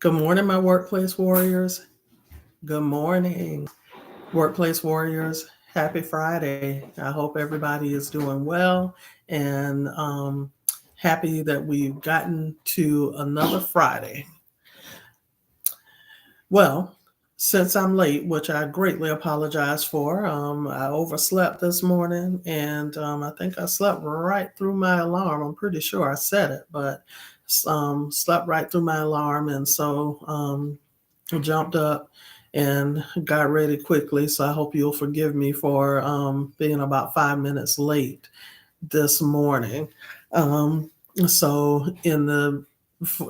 Good morning, my workplace warriors. Good morning, workplace warriors. Happy Friday. I hope everybody is doing well and happy that we've gotten to another Friday. Well, since I'm late, which I greatly apologize for, I overslept this morning and I think I slept right through my alarm. I'm pretty sure I said it, but slept right through my alarm. And so jumped up and got ready quickly. So I hope you'll forgive me for being about 5 minutes late this morning. Um, so,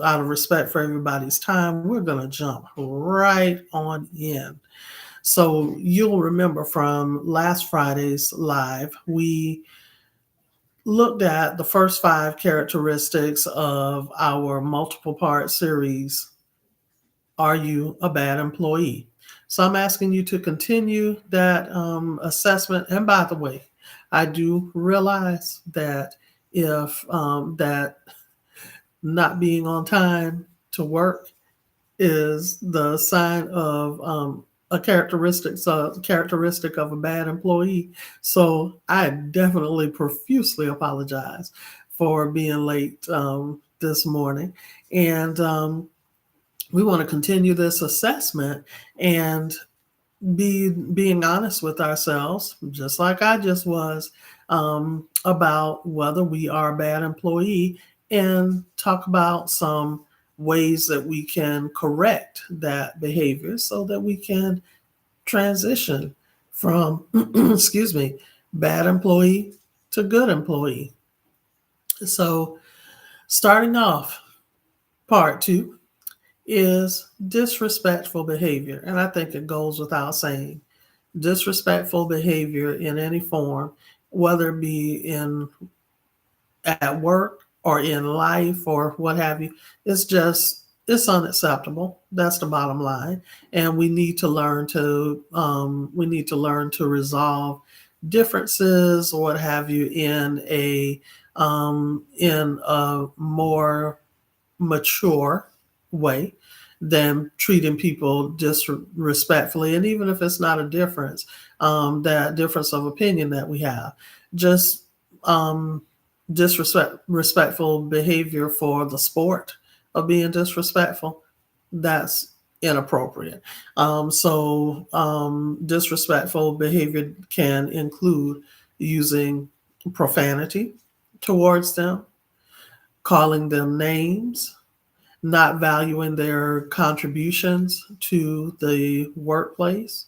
out of respect for everybody's time, we're going to jump right on in. So, you'll remember from last Friday's live, we looked at the first five characteristics of our multiple part series, Are You a Bad Employee? So I'm asking you to continue that assessment. And by the way, I do realize that if that not being on time to work is the sign of a characteristic of a bad employee. So I definitely profusely apologize for being late this morning, and we want to continue this assessment and being honest with ourselves, just like I just was, about whether we are a bad employee, and talk about some ways that we can correct that behavior so that we can transition from, excuse me, bad employee to good employee. So, starting off, part two is disrespectful behavior. And I think it goes without saying, disrespectful behavior in any form, whether it be in at work or in life or what have you, it's unacceptable. That's the bottom line, and we need to learn to resolve differences or what have you in a more mature way than treating people disrespectfully. And even if it's not a difference, that difference of opinion that we have, just disrespectful behavior for the sport of being disrespectful, that's inappropriate. Disrespectful behavior can include using profanity towards them, calling them names, not valuing their contributions to the workplace,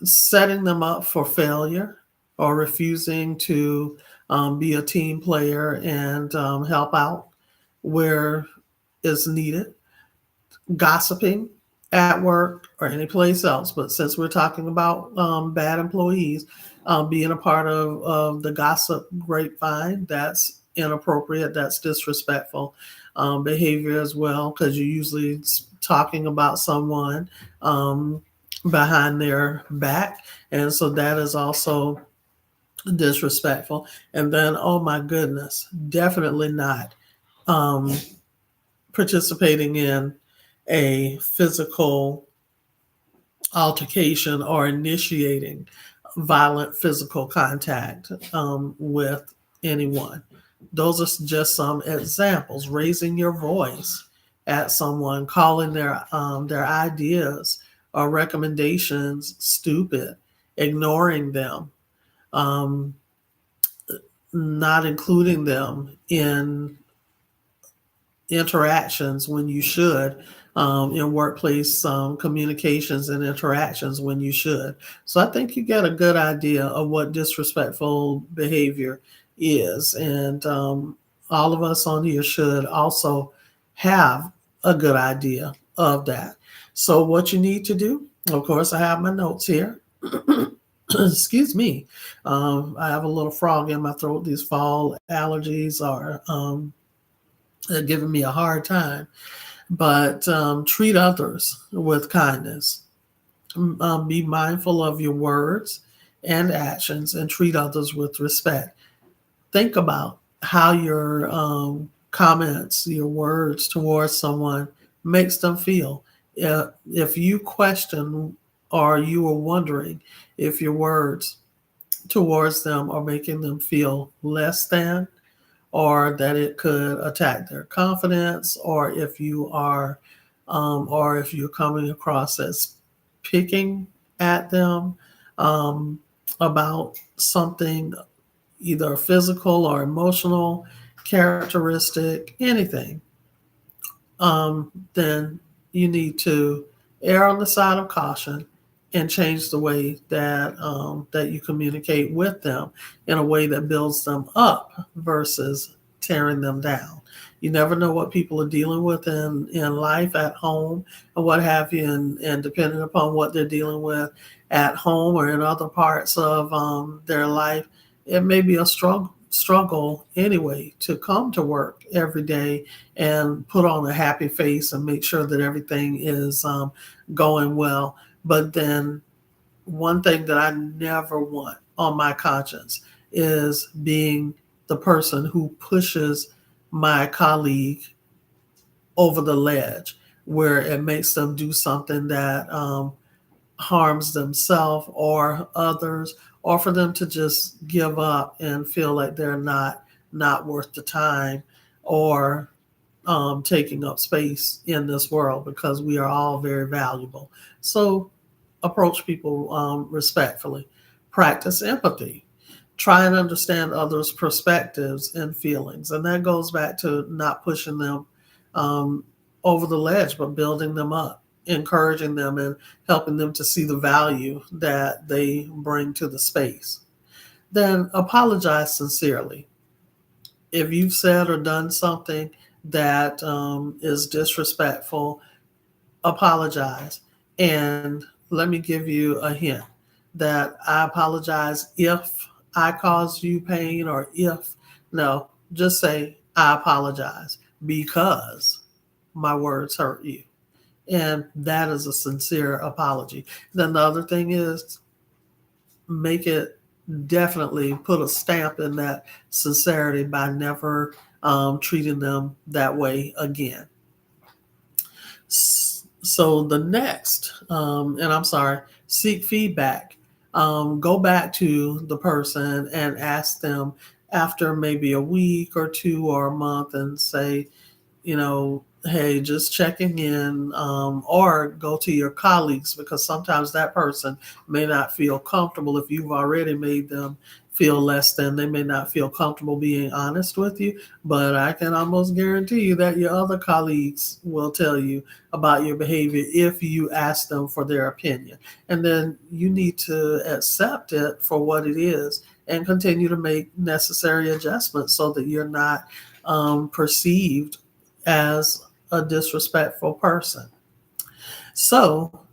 setting them up for failure, or refusing to be a team player and help out where is needed, gossiping at work or any place else. But since we're talking about bad employees, being a part of the gossip grapevine, that's inappropriate, that's disrespectful behavior as well, because you're usually talking about someone behind their back. And so that is also disrespectful. And then, oh my goodness, definitely not um, participating in a physical altercation or initiating violent physical contact with anyone. Those are just some examples. Raising your voice at someone, calling their ideas or recommendations stupid, ignoring them, um, not including them in interactions when you should, in workplace communications and interactions when you should. So I think you get a good idea of what disrespectful behavior is. And all of us on here should also have a good idea of that. So, what you need to do, of course, I have my notes here. Excuse me. I have a little frog in my throat. These fall allergies are giving me a hard time. But treat others with kindness. Be mindful of your words and actions, and treat others with respect. Think about how your comments, your words towards someone makes them feel. If you question or you are wondering if your words towards them are making them feel less than, or that it could attack their confidence, or if you're coming across as picking at them um, about something, either physical or emotional characteristic, anything, then you need to err on the side of caution and change the way that you communicate with them in a way that builds them up versus tearing them down. You never know what people are dealing with in life at home or what have you, and depending upon what they're dealing with at home or in other parts of their life, it may be a struggle anyway to come to work every day and put on a happy face and make sure that everything is going well. But then, one thing that I never want on my conscience is being the person who pushes my colleague over the ledge, where it makes them do something that harms themselves or others, or for them to just give up and feel like they're not worth the time, or taking up space in this world, because we are all very valuable. So approach people respectfully, practice empathy, try and understand others' perspectives and feelings. And that goes back to not pushing them um, over the ledge, but building them up, encouraging them, and helping them to see the value that they bring to the space. Then apologize sincerely. If you've said or done something that is disrespectful, apologize. And let me give you a hint that I apologize if I caused you pain, or if, no, just say, I apologize because my words hurt you. And that is a sincere apology. Then the other thing is, make it, definitely put a stamp in that sincerity by never treating them that way again. So the next, and I'm sorry, seek feedback. Go back to the person and ask them after maybe a week or two or a month and say, hey, just checking in, or go to your colleagues, because sometimes that person may not feel comfortable if you've already made them feel less than. They may not feel comfortable being honest with you, but I can almost guarantee you that your other colleagues will tell you about your behavior if you ask them for their opinion. And then you need to accept it for what it is and continue to make necessary adjustments so that you're not perceived as a disrespectful person. So,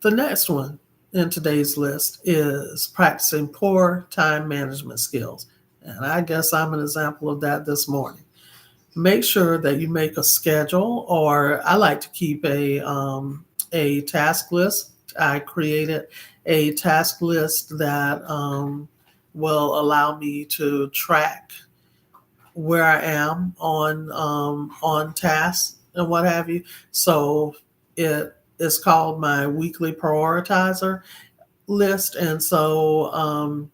the next one in today's list is practicing poor time management skills. And I guess I'm an example of that this morning. Make sure that you make a schedule, or I like to keep a task list. I created a task list that will allow me to track where I am on tasks and what have you. So it is called my weekly prioritizer list. And so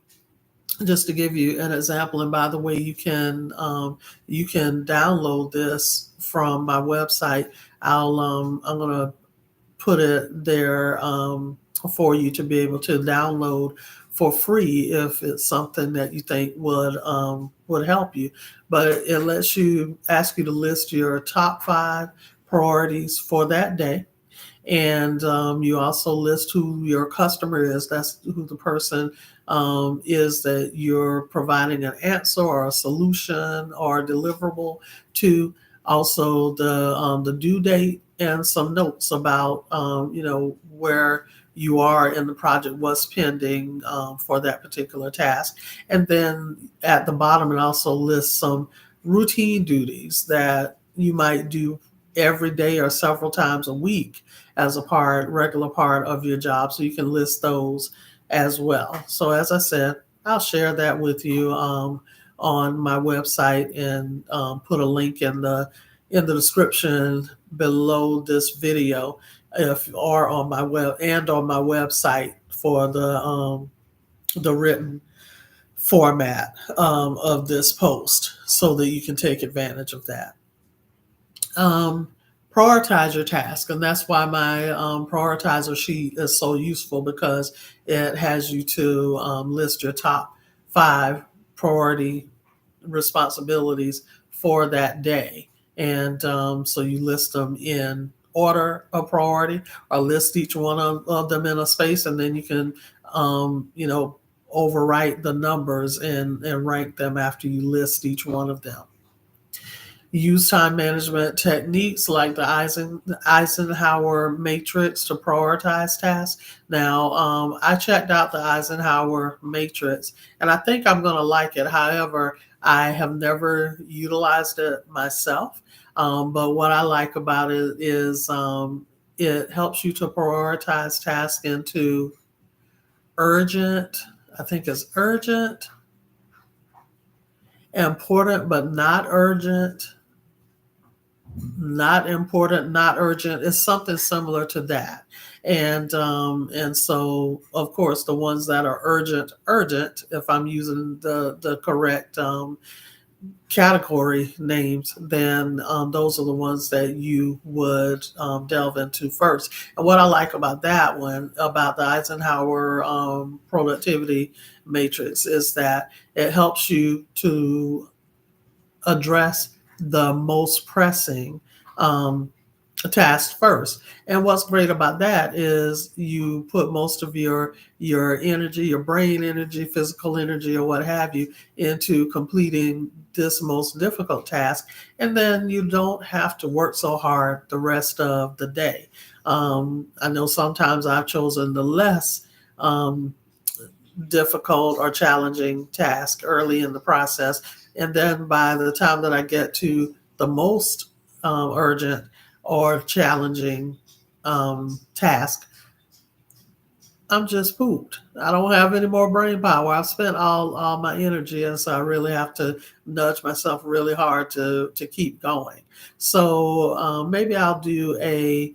just to give you an example, and by the way, you can download this from my website. I'm gonna put it there for you to be able to download for free if it's something that you think would help you. But it lets you, ask you to list your top 5 priorities for that day, and you also list who your customer is. That's who the person is that you're providing an answer or a solution or a deliverable to. Also, the due date and some notes about where you are in the project, what's pending for that particular task. And then at the bottom, it also lists some routine duties that you might do every day or several times a week as a regular part of your job. So you can list those as well. So as I said, I'll share that with you on my website, and put a link in the description below this video, if or on my web and on my website for the written format of this post, so that you can take advantage of that. Um, Prioritize your task, and that's why my prioritizer sheet is so useful, because it has you to list your top 5 priority responsibilities for that day. And so you list them in order of priority, or list each one of them in a space, and then you can, you know, overwrite the numbers and rank them after you list each one of them. Use time management techniques like the Eisenhower matrix to prioritize tasks. Now, I checked out the Eisenhower matrix, and I think I'm going to like it. However, I have never utilized it myself. But what I like about it is it helps you to prioritize tasks into urgent, I think it's urgent, important but not urgent, not important, not urgent. It's something similar to that. And so of course the ones that are urgent, urgent, if I'm using the correct category names, then those are the ones that you would delve into first. And what I like about that one, about the Eisenhower productivity matrix, is that it helps you to address the most pressing task first. And what's great about that is you put most of your energy, your brain energy, physical energy, or what have you, into completing this most difficult task, and then you don't have to work so hard the rest of the day. I know sometimes I've chosen the less difficult or challenging task early in the process. And then by the time that I get to the most urgent or challenging task, I'm just pooped. I don't have any more brain power. I've spent all my energy, and so I really have to nudge myself really hard to keep going. So maybe I'll do a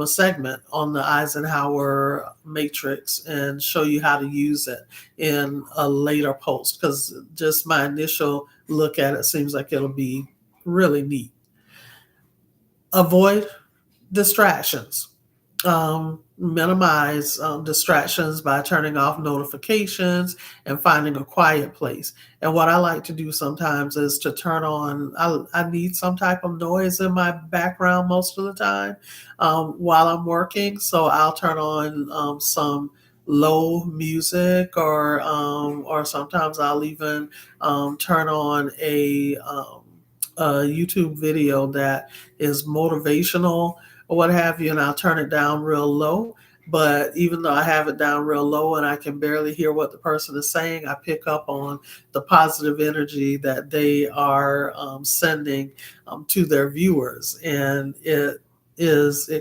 segment on the Eisenhower matrix and show you how to use it in a later post, because just my initial look at it seems like it'll be really neat. Avoid distractions. Minimize distractions by turning off notifications and finding a quiet place. And what I like to do sometimes is to turn on, I need some type of noise in my background most of the time while I'm working. So I'll turn on some low music, or sometimes I'll even turn on a YouTube video that is motivational or what have you, and I'll turn it down real low. But even though I have it down real low and I can barely hear what the person is saying, I pick up on the positive energy that they are sending to their viewers. And it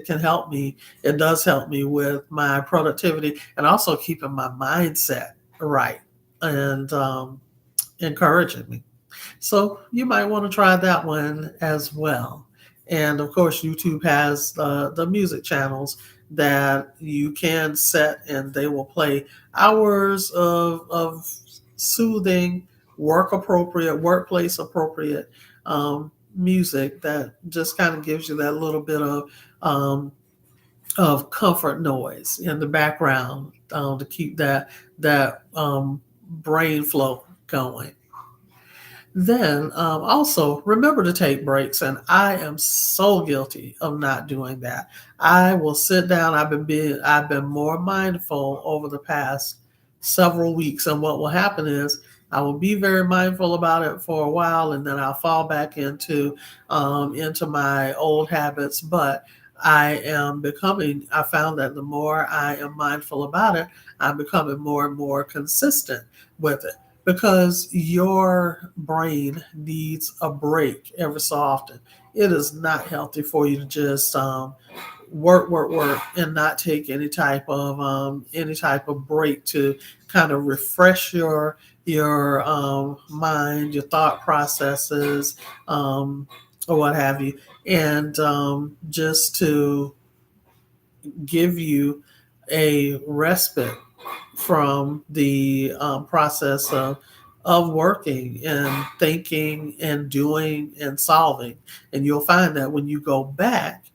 can help me. It does help me with my productivity, and also keeping my mindset right, and encouraging me. So you might want to try that one as well. And of course, YouTube has the music channels that you can set, and they will play hours of soothing, work appropriate, workplace appropriate music that just kind of gives you that little bit of comfort noise in the background to keep that brain flow going. Then also remember to take breaks, and I am so guilty of not doing that. I will sit down. I've been more mindful over the past several weeks, and what will happen is I will be very mindful about it for a while, and then I'll fall back into my old habits. But I found that the more I am mindful about it, I'm becoming more and more consistent with it, because your brain needs a break every so often. It is not healthy for you to just work, and not take any type of break to kind of refresh your mind, your thought processes, or what have you, and just to give you a respite from the process of working and thinking and doing and solving. And you'll find that when you go back,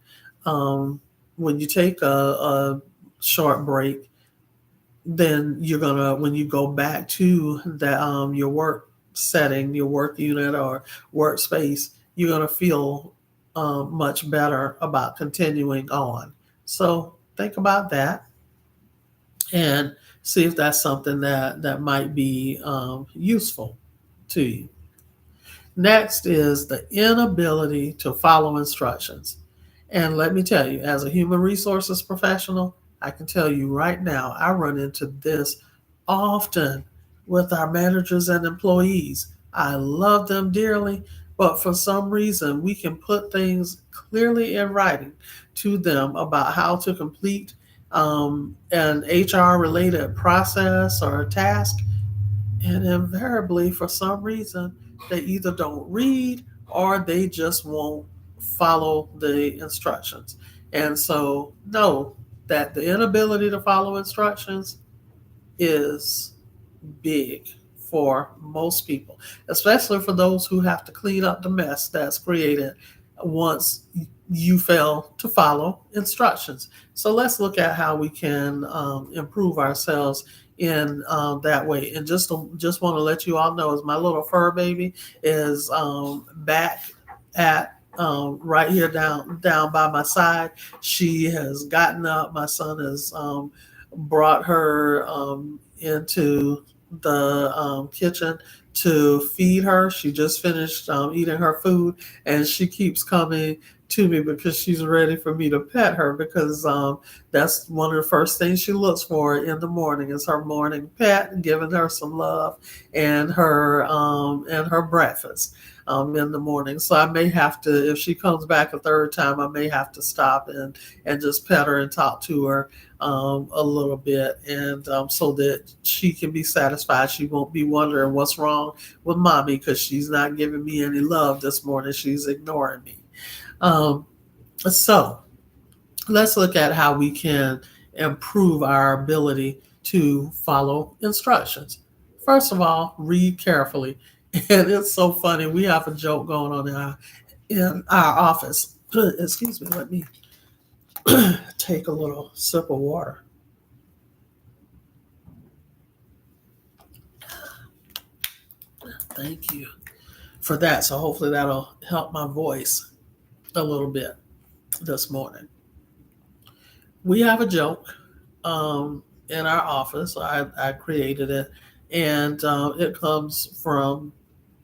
um, when you take a short break, then you're gonna, when you go back to the your work setting, your work unit or workspace, you're gonna feel much better about continuing on. So think about that and see if that's something that might be useful to you. Next is the inability to follow instructions. And let me tell you, as a human resources professional, I can tell you right now, I run into this often with our managers and employees. I love them dearly, but for some reason, we can put things clearly in writing to them about how to complete an HR related process or task, and invariably, for some reason, they either don't read or they just won't follow the instructions. And so, know that the inability to follow instructions is big for most people, especially for those who have to clean up the mess that's created once you fail to follow instructions. So let's look at how we can improve ourselves in that way. And just want to let you all know, as my little fur baby is back at right here down by my side. She has gotten up. My son has brought her into the kitchen to feed her. She just finished eating her food, and she keeps coming to me because she's ready for me to pet her, because that's one of the first things she looks for in the morning is her morning pet, giving her some love and her breakfast in the morning. So I may have to, if she comes back a third time, I may have to stop and just pet her and talk to her a little bit, and so that she can be satisfied. She won't be wondering what's wrong with mommy because she's not giving me any love this morning. She's ignoring me. Um, so let's look at how we can improve our ability to follow instructions. First of all, read carefully. And it's so funny. We have a joke going on in our office. Excuse me, let me take a little sip of water. Thank you for that. So hopefully that'll help my voice a little bit this morning. We have a joke in our office. I created it, and it comes from,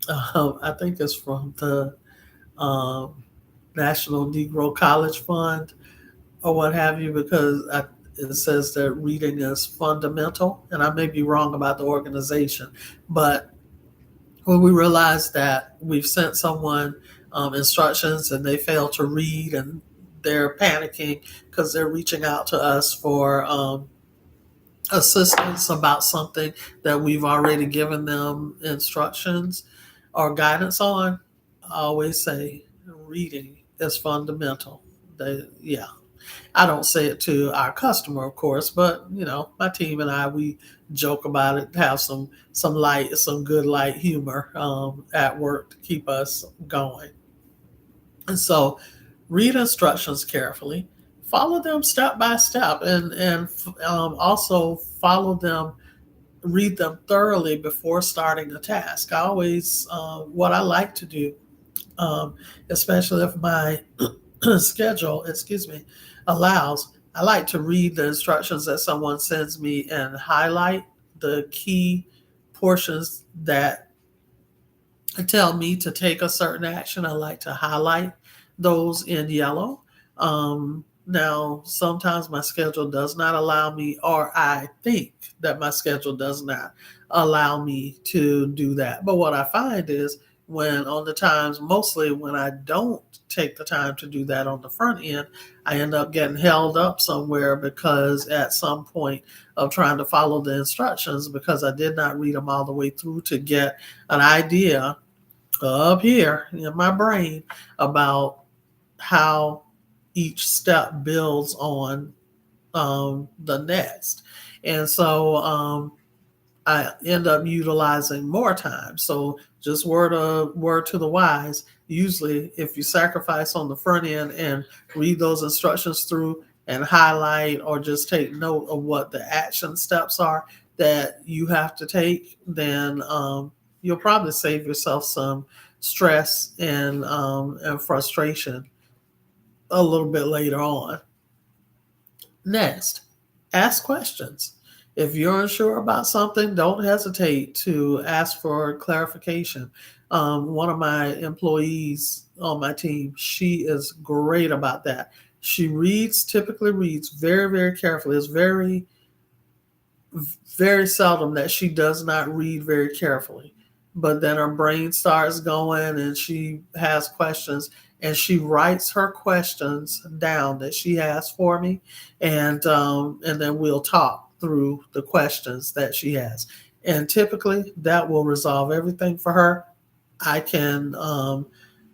I think it's from the um, National Negro College Fund or what have you, because it says that reading is fundamental. And I may be wrong about the organization, but when we realize that we've sent someone instructions and they fail to read, and they're panicking because they're reaching out to us for assistance about something that we've already given them instructions or guidance on, I always say reading is fundamental. Yeah, I don't say it to our customer, of course, but my team and I, we joke about it, have some good light humor at work to keep us going. And so, read instructions carefully, follow them step by step, and also follow them, read them thoroughly before starting a task. I always, what I like to do, especially if my schedule, excuse me, allows, I like to read the instructions that someone sends me and highlight the key portions that tell me to take a certain action. I like to highlight those in yellow. Now, sometimes my schedule does not allow me, or I think that my schedule does not allow me to do that. But what I find is, when on the times, mostly when I don't take the time to do that on the front end, I end up getting held up somewhere because at some point of trying to follow the instructions, because I did not read them all the way through to get an idea up here in my brain about how each step builds on the next. And so I end up utilizing more time. So just word to the wise. Usually, if you sacrifice on the front end and read those instructions through and highlight or just take note of what the action steps are that you have to take, then you'll probably save yourself some stress and frustration a little bit later on. Next, ask questions. If you're unsure about something, don't hesitate to ask for clarification. One of my employees on my team, she is great about that. She typically reads very, very carefully. It's very seldom that she does not read very carefully. But then her brain starts going and she has questions and she writes her questions down that she has for me. And then we'll talk through the questions that she has. And typically that will resolve everything for her. I can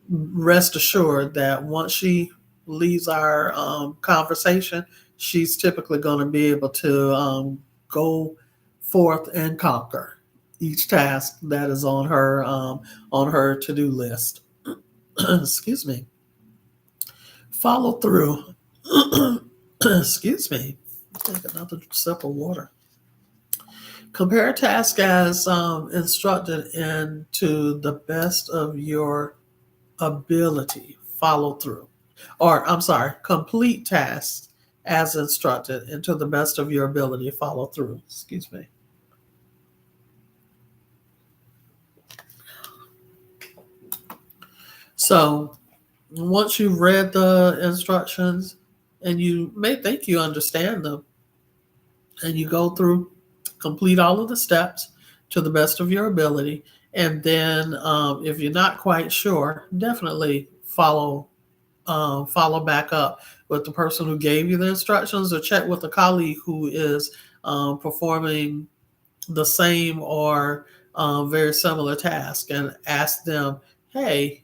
rest assured that once she leaves our conversation, she's typically going to be able to go forth and conquer each task that is on her to do list. Excuse me. Follow through. Excuse me. Take another sip of water. Compare tasks as instructed and to the best of your ability. Follow through. Or, I'm sorry, complete tasks as instructed and to the best of your ability. Follow through. Excuse me. So, once you've read the instructions and you may think you understand them, and you go through, complete all of the steps to the best of your ability. And then, if you're not quite sure, definitely follow back up with the person who gave you the instructions, or check with a colleague who is performing the same or very similar task and ask them, hey,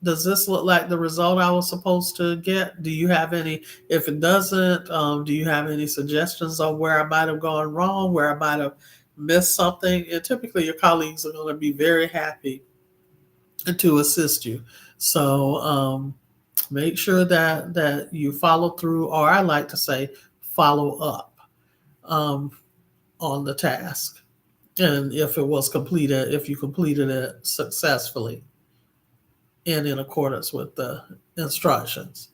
does this look like the result I was supposed to get? Do you have any, if it doesn't, do you have any suggestions on where I might have gone wrong, where I might have missed something? And typically your colleagues are going to be very happy to assist you. So make sure that you follow through, or I like to say, follow up um, on the task. And if you completed it successfully and in accordance with the instructions,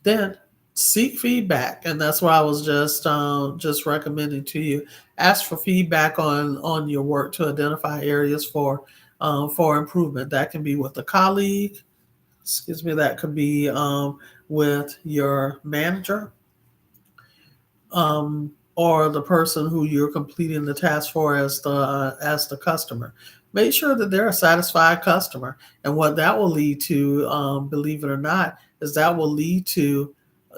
then seek feedback. And that's why I was just recommending to you, ask for feedback on your work to identify areas for improvement. That can be with a colleague. Excuse me. That could be with your manager, or the person who you're completing the task for as the customer. Make sure that they're a satisfied customer, and what that will lead to, believe it or not, is that will lead to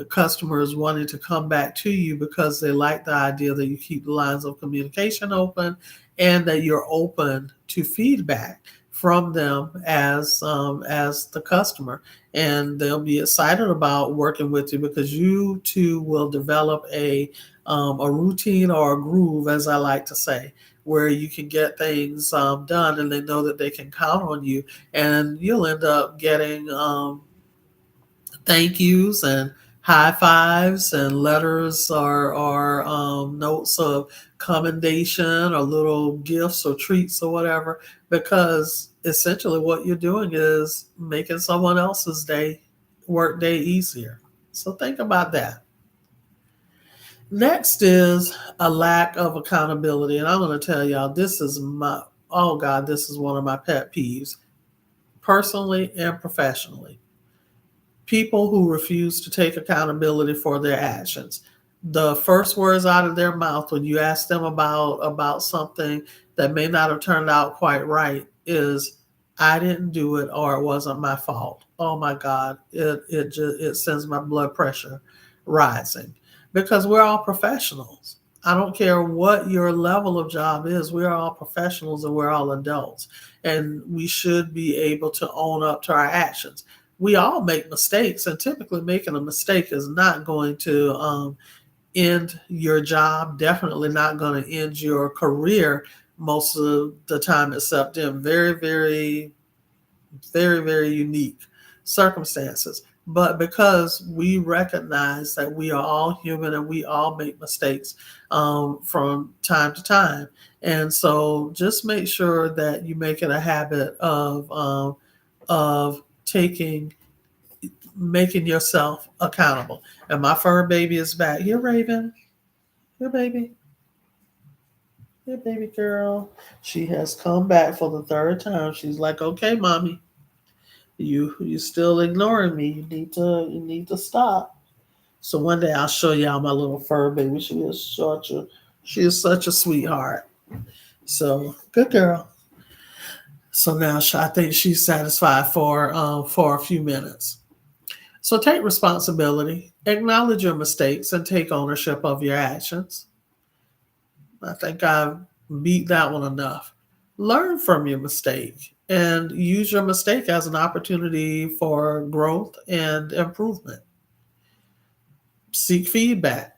customers wanting to come back to you because they like the idea that you keep the lines of communication open and that you're open to feedback from them as the customer, and they'll be excited about working with you because you too will develop a routine or a groove, as I like to say, where you can get things done, and they know that they can count on you, and you'll end up getting thank yous and high fives and letters or notes of commendation or little gifts or treats or whatever, because essentially what you're doing is making someone else's work day easier. So think about that. Next is a lack of accountability. And I'm going to tell y'all, oh God, this is one of my pet peeves, personally and professionally. People who refuse to take accountability for their actions. The first words out of their mouth when you ask them about something that may not have turned out quite right is, I didn't do it, or it wasn't my fault. Oh my God, it sends my blood pressure rising, because we're all professionals. I don't care what your level of job is. We're all professionals and we're all adults, and we should be able to own up to our actions. We all make mistakes, and typically making a mistake is not going to end your job, definitely not going to end your career most of the time, except in very, very, very, very unique circumstances. But because we recognize that we are all human and we all make mistakes from time to time. And so just make sure that you make it a habit of taking, making yourself accountable. And my fur baby is back. Here, Raven. Here, baby. Here, baby girl. She has come back for the third time. She's like, okay, mommy, you still ignoring me. You need to stop. So one day I'll show y'all my little fur baby. She is such a sweetheart. So good girl. So now I think she's satisfied for a few minutes. So take responsibility, acknowledge your mistakes, and take ownership of your actions. I think I've beat that one enough. Learn from your mistake and use your mistake as an opportunity for growth and improvement. Seek feedback.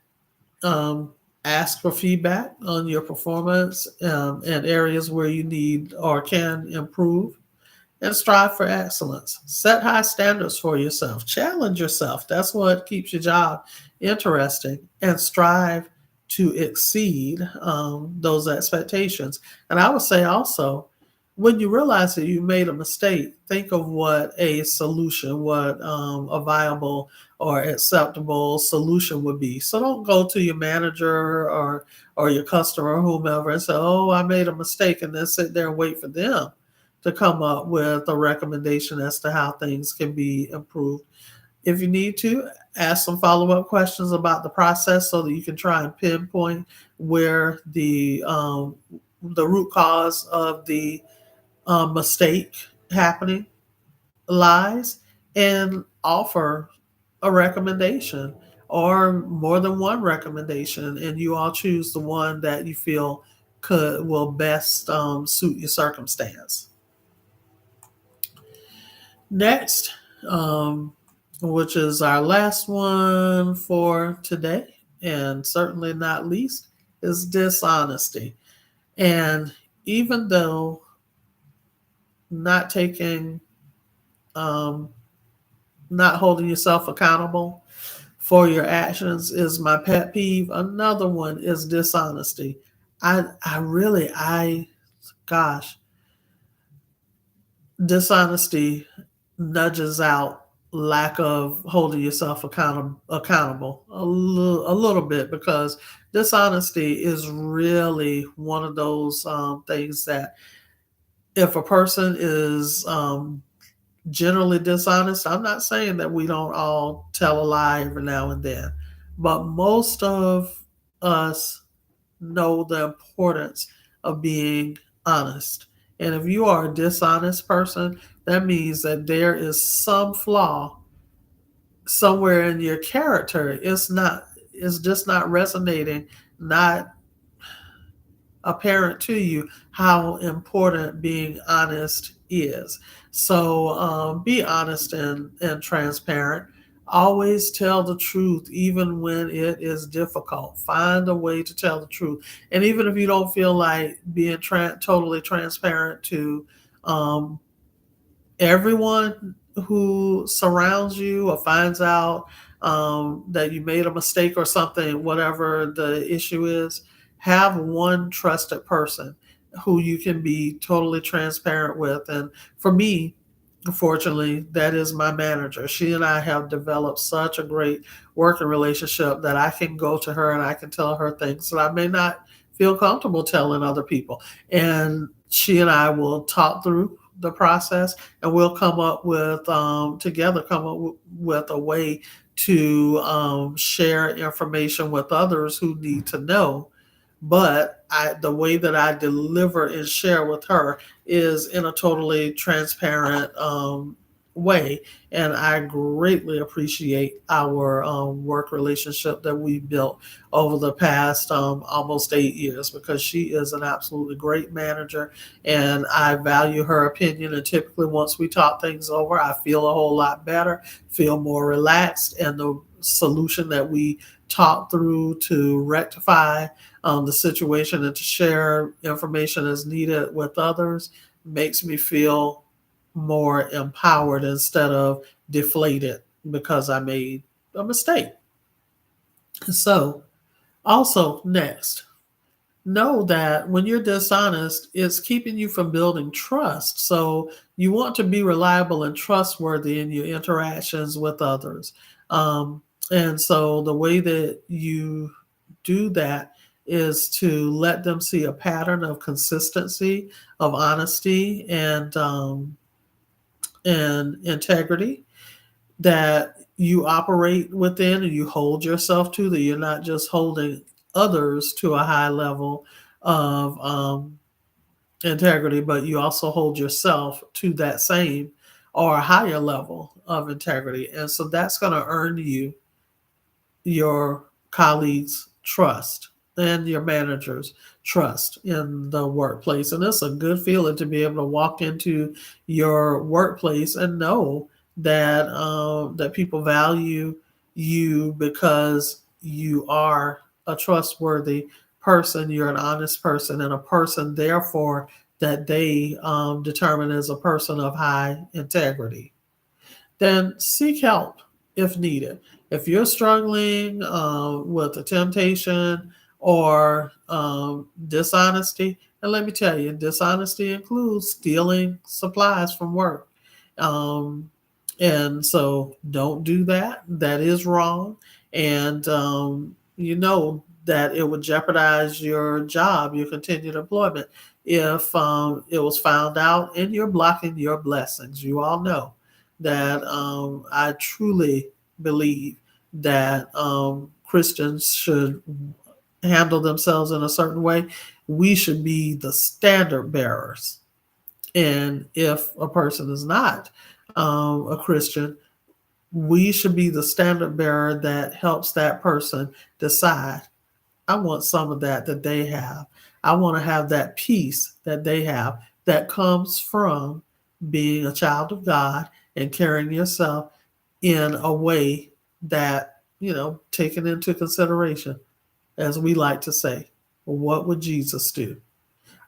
Um, Ask for feedback on your performance and areas where you need or can improve, and strive for excellence. Set high standards for yourself. Challenge yourself. That's what keeps your job interesting, and strive to exceed those expectations. And I would say also, when you realize that you made a mistake, think of what a solution, what a viable or acceptable solution would be. So don't go to your manager or your customer or whomever and say, "Oh, I made a mistake," and then sit there and wait for them to come up with a recommendation as to how things can be improved. If you need to, ask some follow up questions about the process so that you can try and pinpoint where the root cause of the mistake happening lies, and offer a recommendation or more than one recommendation, and you all choose the one that you feel could will best suit your circumstance. Next, um, which is our last one for today, and certainly not least, is dishonesty. And even though not taking, um, not holding yourself accountable for your actions is my pet peeve, another one is dishonesty. I gosh, dishonesty nudges out lack of holding yourself accountable a little bit, because dishonesty is really one of those things that if a person is generally dishonest, I'm not saying that we don't all tell a lie every now and then, but most of us know the importance of being honest. And if you are a dishonest person, that means that there is some flaw somewhere in your character. It's just not resonating, not apparent to you how important being honest is. So be honest and transparent. Always tell the truth, even when it is difficult. Find a way to tell the truth. And even if you don't feel like being totally transparent to um, everyone who surrounds you or finds out that you made a mistake or something, whatever the issue is, have one trusted person who you can be totally transparent with. And for me, fortunately, that is my manager. She and I have developed such a great working relationship that I can go to her and I can tell her things that I may not feel comfortable telling other people. And she and I will talk through the process, and we'll come up with together come up with a way to share information with others who need to know. But the way that I deliver and share with her is in a totally transparent way. And I greatly appreciate our work relationship that we built over the past almost 8 years, because she is an absolutely great manager, and I value her opinion. And typically, once we talk things over, I feel a whole lot better, feel more relaxed, and the solution that we talk through to rectify the situation and to share information as needed with others makes me feel more empowered instead of deflated because I made a mistake. So, also, next, know that when you're dishonest, it's keeping you from building trust. So, you want to be reliable and trustworthy in your interactions with others. Um, and so, the way that you do that is to let them see a pattern of consistency, of honesty, and integrity that you operate within and you hold yourself to, that you're not just holding others to a high level of integrity, but you also hold yourself to that same or a higher level of integrity. And so that's going to earn you your colleagues' trust and your manager's trust in the workplace. And it's a good feeling to be able to walk into your workplace and know that that people value you because you are a trustworthy person, you're an honest person, and a person, therefore, that they determine as a person of high integrity. Then seek help if needed. If you're struggling with a temptation or dishonesty, and let me tell you, dishonesty includes stealing supplies from work. Um, and so don't do that. That is wrong. And you know that it would jeopardize your job, your continued employment, if it was found out, and you're blocking your blessings. You all know that I truly believe that Christians should handle themselves in a certain way. We should be the standard bearers. And if a person is not a Christian, we should be the standard bearer that helps that person decide, I want some of that they have. I want to have that peace that they have that comes from being a child of God and carrying yourself in a way that, taking into consideration, as we like to say, what would Jesus do?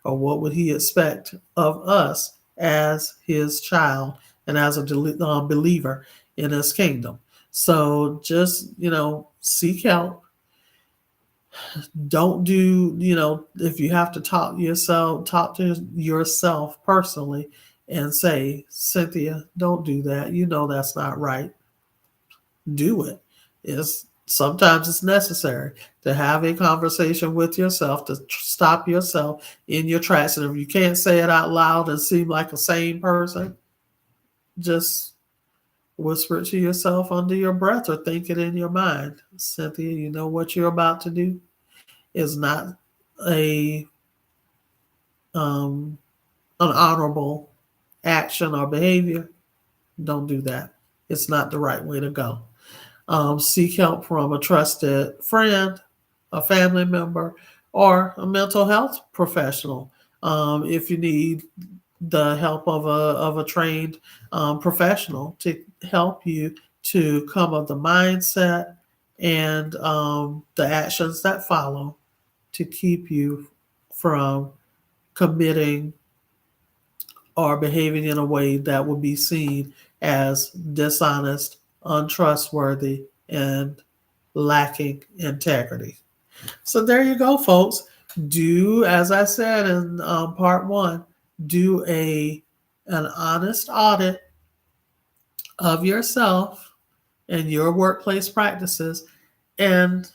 Or what would he expect of us as his child and as a believer in his kingdom? So just, seek help. Don't do, if you have to talk to yourself personally and say, Cynthia, don't do that. You know that's not right. Do it. Sometimes it's necessary to have a conversation with yourself, to stop yourself in your tracks. And if you can't say it out loud and seem like a sane person, just whisper it to yourself under your breath or think it in your mind. Cynthia, you know what you're about to do is not a um, an honorable action or behavior. Don't do that. It's not the right way to go. Seek help from a trusted friend, a family member, or a mental health professional. If you need the help of a trained professional to help you to come up the mindset and the actions that follow to keep you from committing or behaving in a way that would be seen as dishonest, untrustworthy, and lacking integrity. So there you go, folks. Do, as I said in part one, do an honest audit of yourself and your workplace practices, and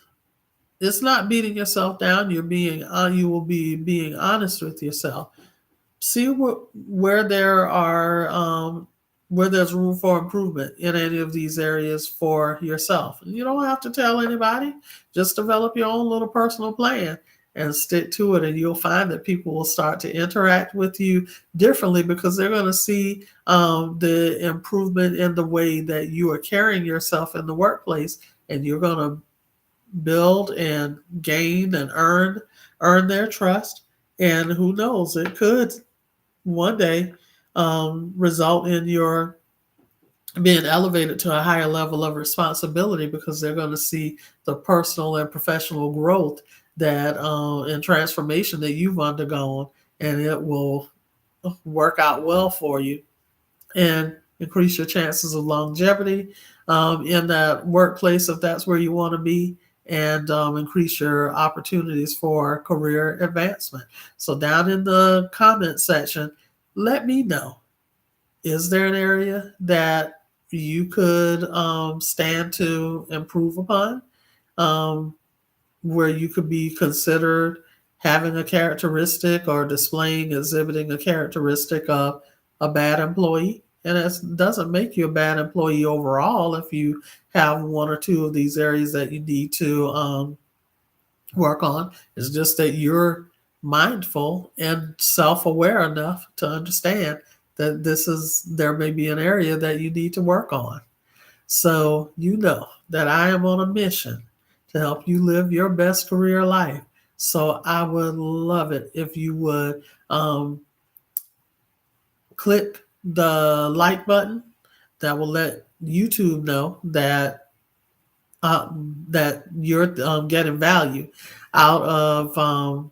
it's not beating yourself down. You will be being honest with yourself. See where there's room for improvement in any of these areas for yourself. You don't have to tell anybody. Just develop your own little personal plan and stick to it. And you'll find that people will start to interact with you differently because they're going to see the improvement in the way that you are carrying yourself in the workplace. And you're going to build and gain and earn their trust. And who knows, it could one day result in your being elevated to a higher level of responsibility because they're going to see the personal and professional growth that and transformation that you've undergone, and it will work out well for you and increase your chances of longevity in that workplace if that's where you want to be, and increase your opportunities for career advancement. So down in the comment section, let me know, is there an area that you could stand to improve upon, um, where you could be considered having a characteristic or displaying, exhibiting a characteristic of a bad employee? And it doesn't make you a bad employee overall if you have one or two of these areas that you need to work on. It's just that you're mindful and self-aware enough to understand that there may be an area that you need to work on. So you know that I am on a mission to help you live your best career life. So I would love it if you would click the like button. That will let YouTube know that you're getting value out of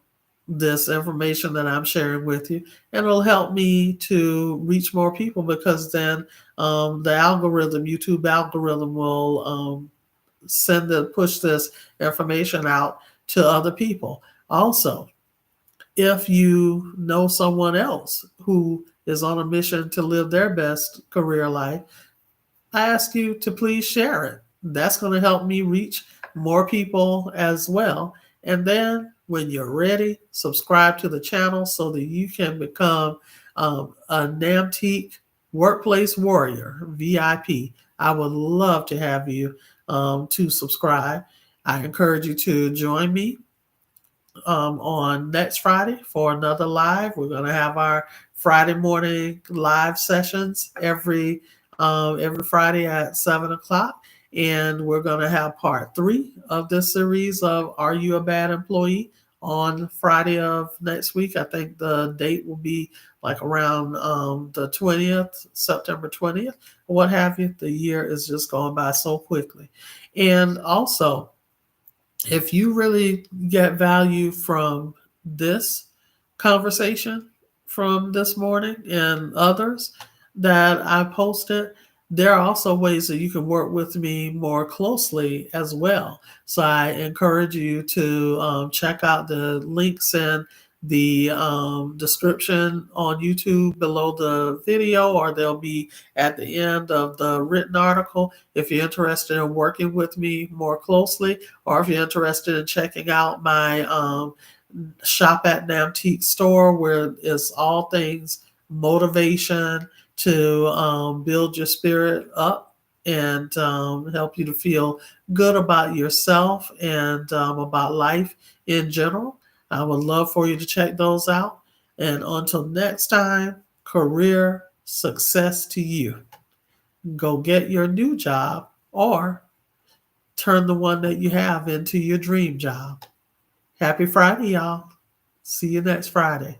this information that I'm sharing with you, and it'll help me to reach more people because then the algorithm, YouTube algorithm, will push this information out to other people. Also, if you know someone else who is on a mission to live their best career life, I ask you to please share it. That's going to help me reach more people as well. And then when you're ready, subscribe to the channel so that you can become a Nnamtique Workplace Warrior VIP. I would love to have you to subscribe. I encourage you to join me on next Friday for another live. We're going to have our Friday morning live sessions every Friday at 7 o'clock, and we're going to have part 3 of this series of "Are You a Bad Employee?" on Friday of next week. I think the date will be like around the 20th, September 20th, what have you. The year is just going by so quickly. And also, if you really get value from this conversation from this morning and others that I posted, there are also ways that you can work with me more closely as well. So I encourage you to check out the links in the description on YouTube below the video, or they'll be at the end of the written article if you're interested in working with me more closely, or if you're interested in checking out my Shop at Nnamtique store, where it's all things motivation to build your spirit up and help you to feel good about yourself and about life in general. I would love for you to check those out. And until next time, career success to you. Go get your new job or turn the one that you have into your dream job. Happy Friday, y'all. See you next Friday.